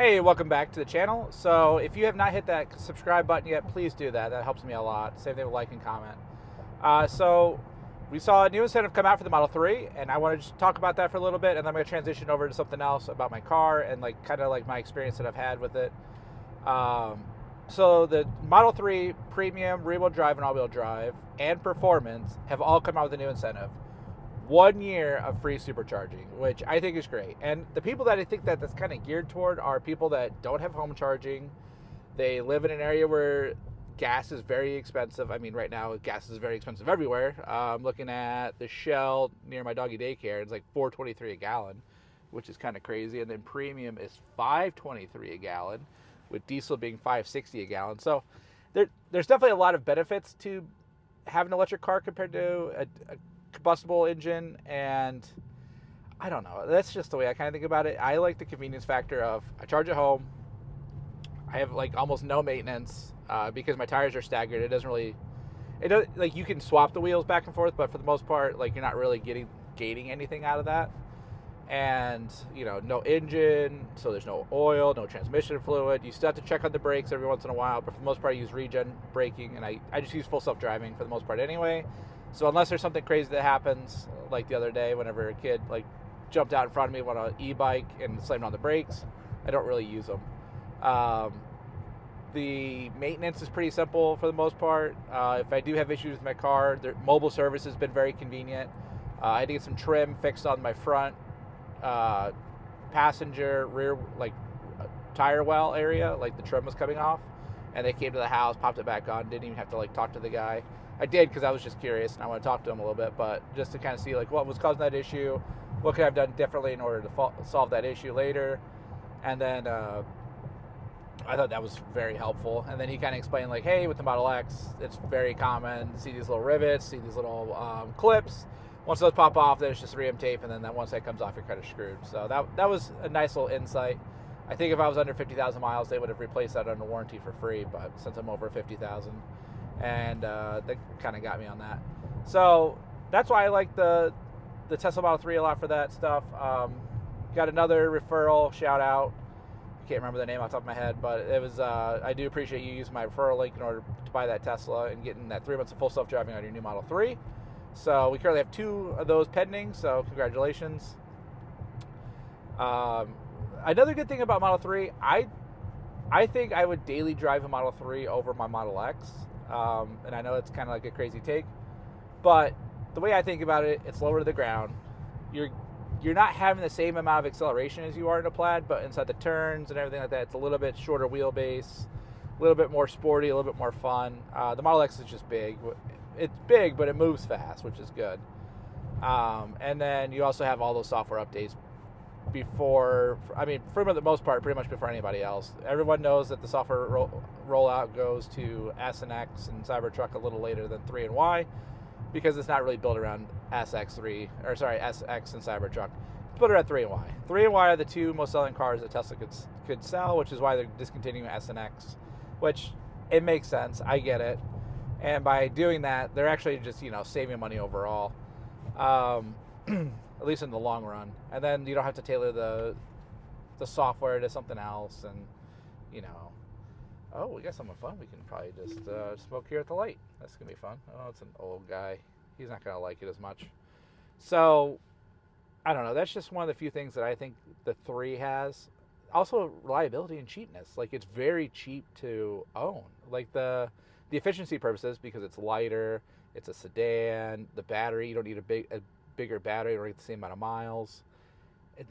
Hey, welcome back to the channel. So if you have not hit that subscribe button yet, please do that. That helps me a lot. Same thing with like and comment. So we saw a new incentive come out for the Model 3, and I want to just talk about that for a little bit, and then I'm going to transition over to something else about my car and kind of my experience that I've had with it. So the Model 3 Premium rear-wheel drive and all-wheel drive and Performance have all come out with a new incentive. 1 year of free supercharging, which I think is great. And the people that I think that that's kind of geared toward are people that don't have home charging. They live in an area where gas is very expensive. I mean, right now gas is very expensive everywhere. I'm looking at the Shell near my doggy daycare. It's like $4.23 a gallon, which is kind of crazy. And then premium is $5.23 a gallon, with diesel being $5.60 a gallon. So there's definitely a lot of benefits to having an electric car compared to a combustible engine, and I don't know, that's just the way I kind of think about it. I like the convenience factor of I charge at home, I have almost no maintenance because my tires are staggered. It does, you can swap the wheels back and forth, but for the most part you're not really gaining anything out of that. And no engine, so there's no oil, no transmission fluid. You still have to check on the brakes every once in a while, but for the most part I use regen braking, and I just use full self-driving for the most part anyway. So unless there's something crazy that happens, like the other day whenever a kid jumped out in front of me on an e-bike and slammed on the brakes, I don't really use them. The maintenance is pretty simple for the most part. If I do have issues with my car, their mobile service has been very convenient. I had to get some trim fixed on my front passenger rear tire well area, the trim was coming off, and they came to the house, popped it back on, didn't even have to talk to the guy. I did because I was just curious and I want to talk to him a little bit, but just to kind of see what was causing that issue, what could I have done differently in order to solve that issue later. And then I thought that was very helpful. And then he kind of explained hey, with the Model X, it's very common to see these little rivets, see these little clips. Once those pop off, then it's just 3M tape, and then once that comes off, you're kind of screwed. So that was a nice little insight. I think if I was under 50,000 miles, they would have replaced that under warranty for free, but since I'm over 50,000, and that kind of got me on that. So that's why I like the Tesla Model 3 a lot for that stuff. Got another referral shout out. I can't remember the name off the top of my head, but it was I do appreciate you using my referral link in order to buy that Tesla and getting that 3 months of full self-driving on your new Model 3. So we currently have 2 of those pending, so congratulations. Another good thing about Model 3, I think I would daily drive a Model 3 over my Model X. And I know it's kind of a crazy take, but the way I think about it, it's lower to the ground. You're not having the same amount of acceleration as you are in a Plaid, but inside the turns and everything like that, it's a little bit shorter wheelbase, a little bit more sporty, a little bit more fun. The Model X is just big. It's big, but it moves fast, which is good. And then you also have all those software updates for the most part, pretty much before anybody else. Everyone knows that the software rollout goes to S and X and Cybertruck a little later than 3 and Y, because it's not really built around SX and Cybertruck. It's built around 3 and Y. 3 and Y are the 2 most selling cars that Tesla could sell, which is why they're discontinuing S and X, which it makes sense. I get it. And by doing that, they're actually just saving money overall. At least in the long run. And then you don't have to tailor the software to something else, and we got something fun. We can probably just smoke here at the light. That's gonna be fun. Oh, it's an old guy. He's not gonna like it as much. So I don't know. That's just one of the few things that I think the 3 has. Also, reliability and cheapness. It's very cheap to own. The efficiency purposes, because it's lighter, it's a sedan, the battery, you don't need a bigger battery, you don't get the same amount of miles.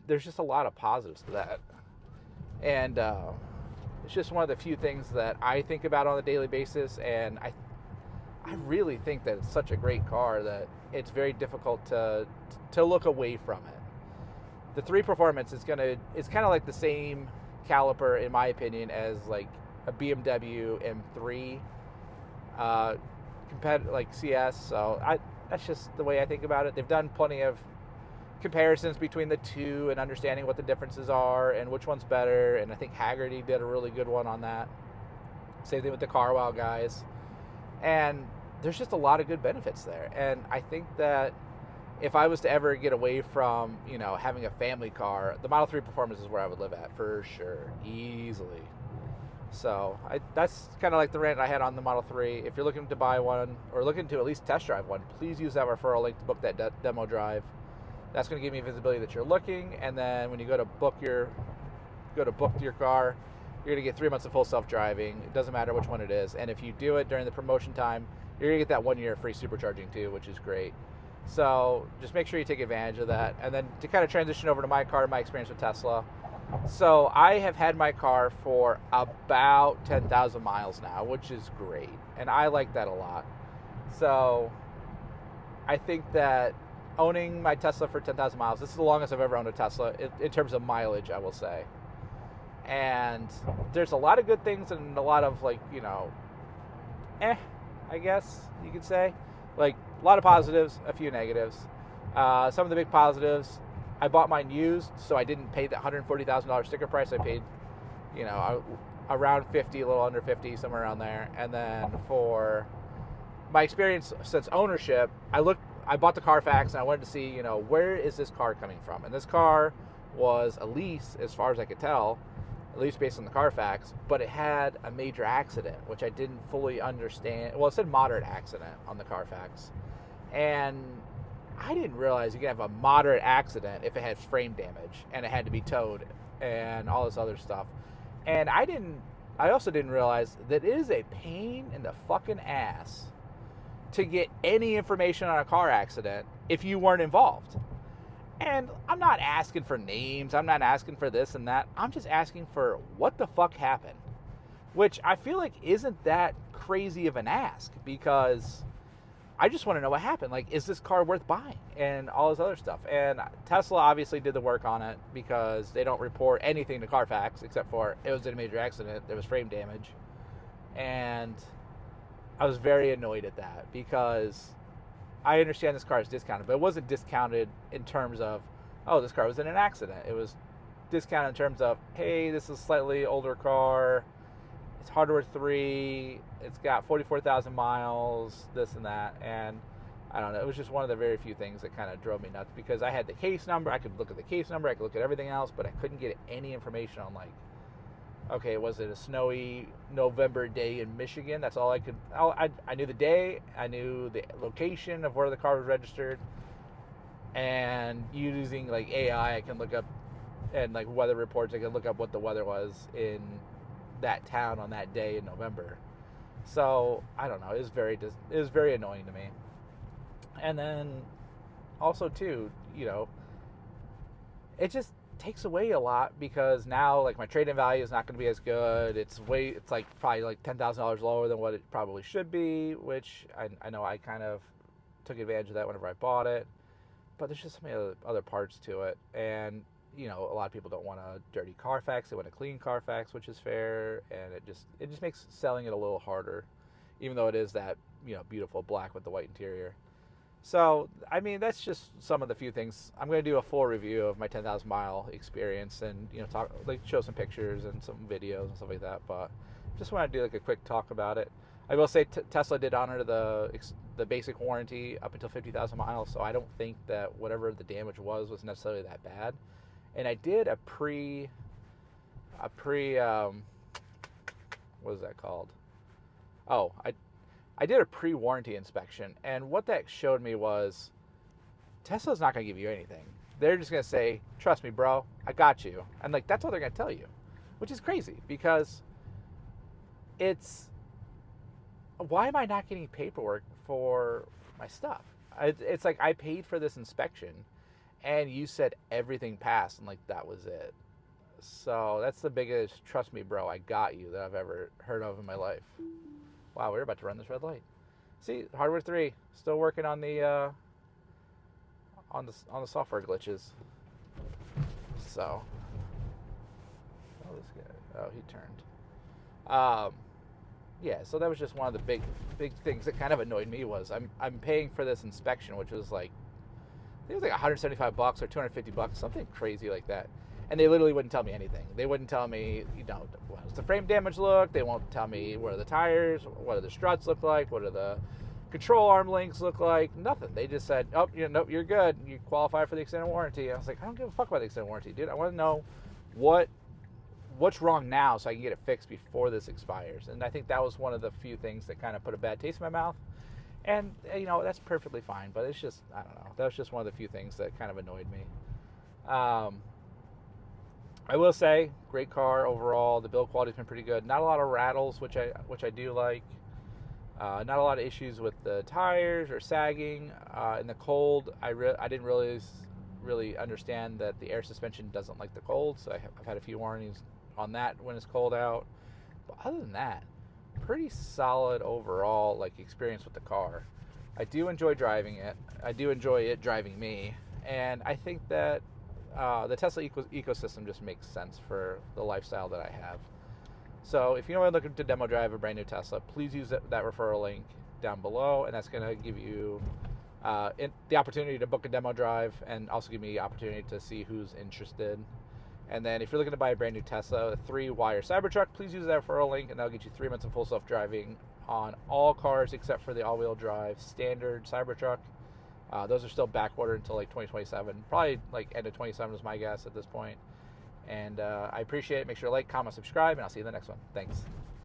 There's just a lot of positives to that. And it's just one of the few things that I think about on a daily basis, and I really think that it's such a great car that it's very difficult to look away from it. The 3 Performance it's kind of like the same caliper, in my opinion, as a BMW M3 CS. So that's just the way I think about it. They've done plenty of comparisons between the 2 and understanding what the differences are and which one's better, and I think Haggerty did a really good one on that. Same thing with the Carwow guys. And there's just a lot of good benefits there, and I think that if I was to ever get away from, having a family car, the Model 3 Performance is where I would live at for sure, easily. So that's kind of like the rant I had on the Model 3. If you're looking to buy one or looking to at least test drive one, please use that referral link to book that demo drive. That's going to give me visibility that you're looking, and then when you go to book your car, you're going to get 3 months of full self-driving. It doesn't matter which one it is. And if you do it during the promotion time, you're going to get that 1 year free supercharging too, which is great. So just make sure you take advantage of that. And then to kind of transition over to my car, my experience with Tesla. So I have had my car for about 10,000 miles now, which is great. And I like that a lot. So I think that owning my Tesla for 10,000 miles, this is the longest I've ever owned a Tesla in terms of mileage, I will say. And there's a lot of good things and a lot of I guess you could say. Like a lot of positives, a few negatives. Some of the big positives, I bought mine used, so I didn't pay the $140,000 sticker price. I paid, around 50, a little under 50, somewhere around there. And then for my experience since ownership, I bought the Carfax and I wanted to see, where is this car coming from? And this car was a lease, as far as I could tell, at least based on the Carfax, but it had a major accident, which I didn't fully understand. Well, it said moderate accident on the Carfax. And I didn't realize you could have a moderate accident if it had frame damage and it had to be towed and all this other stuff. And I also didn't realize that it is a pain in the fucking ass to get any information on a car accident if you weren't involved. And I'm not asking for names, I'm not asking for this and that, I'm just asking for what the fuck happened. Which I feel like isn't that crazy of an ask, because I just want to know what happened. Like, is this car worth buying? And all this other stuff. And Tesla obviously did the work on it, because they don't report anything to Carfax except for it was in a major accident, there was frame damage. And I was very annoyed at that, because I understand this car is discounted, but it wasn't discounted in terms of, oh, this car was in an accident. It was discounted in terms of, hey, this is a slightly older car, it's hardware 3, it's got 44,000 miles, this and that. And I don't know, it was just one of the very few things that kind of drove me nuts, because I had the case number, I could look at the case number, I could look at everything else, but I couldn't get any information on, like, okay, was it a snowy November day in Michigan? That's all I could. I knew the day, I knew the location of where the car was registered, and using like AI, I can look up, and like weather reports, I can look up what the weather was in that town on that day in November. So I don't know. It was very annoying to me. And then also too, it just takes away a lot, because now like my trade-in value is not going to be as good. It's like probably like $10,000 lower than what it probably should be, which I know I kind of took advantage of that whenever I bought it. But there's just so many other parts to it, and a lot of people don't want a dirty Carfax; they want a clean Carfax, which is fair, and it just makes selling it a little harder, even though it is that beautiful black with the white interior. So, I mean, that's just some of the few things. I'm going to do a full review of my 10,000 mile experience, and show some pictures and some videos and stuff like that. But just want to do like a quick talk about it. I will say Tesla did honor the basic warranty up until 50,000 miles, so I don't think that whatever the damage was necessarily that bad. And I did a pre what is that called? Oh, I did a pre-warranty inspection, and what that showed me was Tesla's not going to give you anything. They're just going to say, trust me, bro, I got you. And like, that's all they're going to tell you, which is crazy, because why am I not getting paperwork for my stuff? It's like, I paid for this inspection, and you said everything passed, and like, that was it. So that's the biggest trust me, bro, I got you that I've ever heard of in my life. Wow, we're about to run this red light. See, hardware 3 still working on the software glitches. So, this guy, he turned. Yeah, so that was just one of the big things that kind of annoyed me. Was I'm paying for this inspection, which was like, I think it was like $175 or $250, something crazy like that. And they literally wouldn't tell me anything. They wouldn't tell me, how does the frame damage look? They won't tell me what are the tires, what do the struts look like, what are the control arm links look like? Nothing. They just said, oh, nope, you're good. You qualify for the extended warranty. I was like, I don't give a fuck about the extended warranty, dude. I want to know what's wrong now so I can get it fixed before this expires. And I think that was one of the few things that kind of put a bad taste in my mouth. And, that's perfectly fine. But it's just, I don't know. That was just one of the few things that kind of annoyed me. I will say, great car overall. The build quality's been pretty good. Not a lot of rattles, which I do like. Not a lot of issues with the tires or sagging. In the cold, I didn't really understand that the air suspension doesn't like the cold, so I've had a few warnings on that when it's cold out. But other than that, pretty solid overall experience with the car. I do enjoy driving it. I do enjoy it driving me, and I think that the Tesla ecosystem just makes sense for the lifestyle that I have. So if you're looking to demo drive a brand new Tesla, please use that referral link down below, and that's going to give you the opportunity to book a demo drive and also give me the opportunity to see who's interested. And then if you're looking to buy a brand new Tesla, a 3-wire Cybertruck, please use that referral link, and that'll get you 3 months of full self-driving on all cars except for the all-wheel drive standard Cybertruck. Those are still backordered until 2027. Probably end of 27 is my guess at this point. And I appreciate it. Make sure to like, comment, subscribe, and I'll see you in the next one. Thanks.